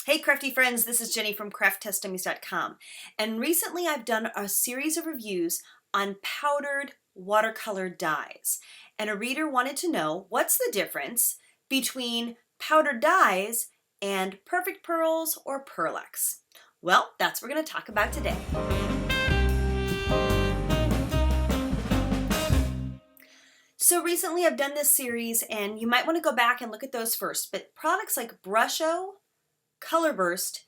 Hey crafty friends, this is Jenny from crafttestdummies.com, and recently I've done a series of reviews on powdered watercolor dyes, and a reader wanted to know what's the difference between powdered dyes and perfect pearls or Pearl-Ex. Well, that's what we're going to talk about today. So recently I've done this series, and you might want to go back and look at those first, but products like Brusho, Colorburst,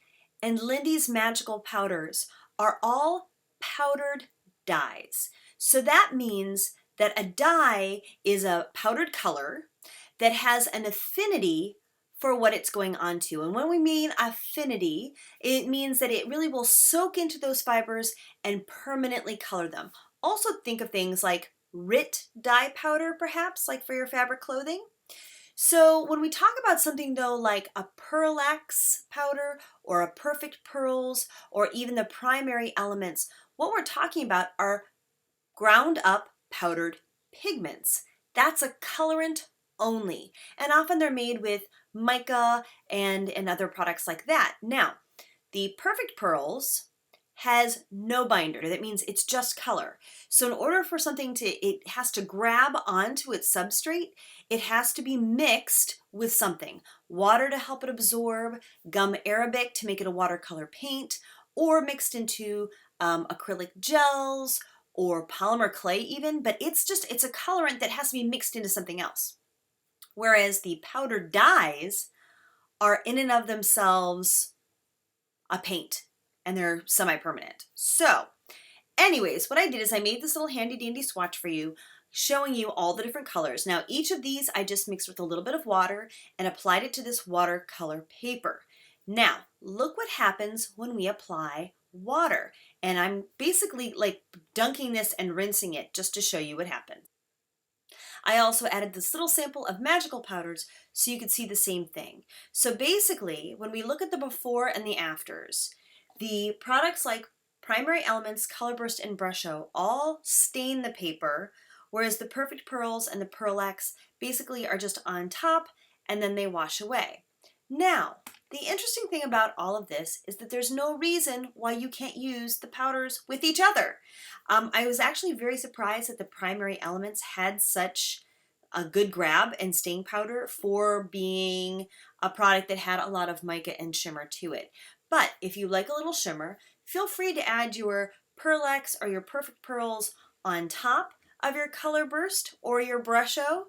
and Lindy's Magical Powders are all powdered dyes. So that means that a dye is a powdered color that has an affinity for what it's going on to. And when we mean affinity, it means that it really will soak into those fibers and permanently color them. Also think of things like RIT dye powder, perhaps, like for your fabric clothing. So when we talk about something though like a Pearl-Ex powder or a perfect pearls or even the primary elements, what we're talking about are ground up powdered pigments. That's a colorant only, and often they're made with mica and other products like that. Now, the perfect pearls has no binder. That means it's just color. So in order for something it has to grab onto its substrate, it has to be mixed with something. Water to help it absorb, gum arabic to make it a watercolor paint, or mixed into acrylic gels or polymer clay even, but it's a colorant that has to be mixed into something else. Whereas the powdered dyes are in and of themselves a paint, and they're semi-permanent. So anyways, what I did is I made this little handy dandy swatch for you showing you all the different colors. Now each of these I just mixed with a little bit of water and applied it to this watercolor paper. Now look what happens when we apply water, and I'm basically like dunking this and rinsing it just to show you what happens. I also added this little sample of magical powders so you could see the same thing. So basically, when we look at the before and the afters, the products like Primary Elements, Colorburst, and Brusho all stain the paper, whereas the Perfect Pearls and the Pearl-Ex basically are just on top and then they wash away. Now, the interesting thing about all of this is that there's no reason why you can't use the powders with each other. I was actually very surprised that the Primary Elements had such a good grab and stain powder for being a product that had a lot of mica and shimmer to it. But if you like a little shimmer, feel free to add your Pearl-Ex or your Perfect Pearls on top of your Colorburst or your Brusho.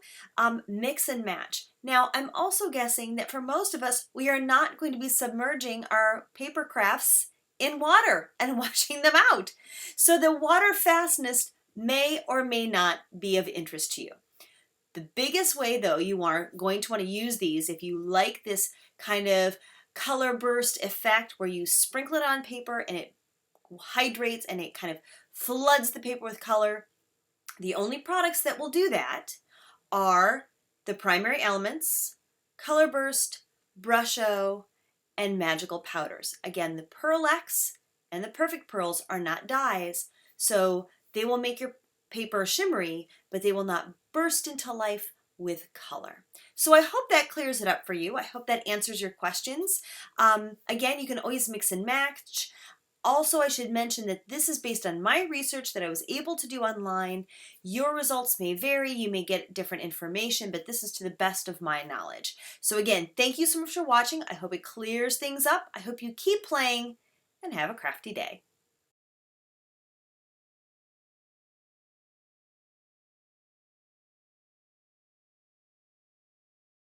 Mix and match. Now, I'm also guessing that for most of us, we are not going to be submerging our paper crafts in water and washing them out. So the water fastness may or may not be of interest to you. The biggest way though you are going to want to use these, if you like this kind of color burst effect where you sprinkle it on paper and it hydrates and it kind of floods the paper with color, the only products that will do that are the Primary Elements, Colorburst, Brusho, and Magical Powders. Again, the Pearl-Ex and the Perfect Pearls are not dyes, so they will make your paper shimmery, but they will not burst into life with color. So I hope that clears it up for you. I hope that answers your questions. Again, you can always mix and match. Also, I should mention that this is based on my research that I was able to do online. Your results may vary, you may get different information, but this is to the best of my knowledge. So again, thank you so much for watching. I hope it clears things up. I hope you keep playing and have a crafty day.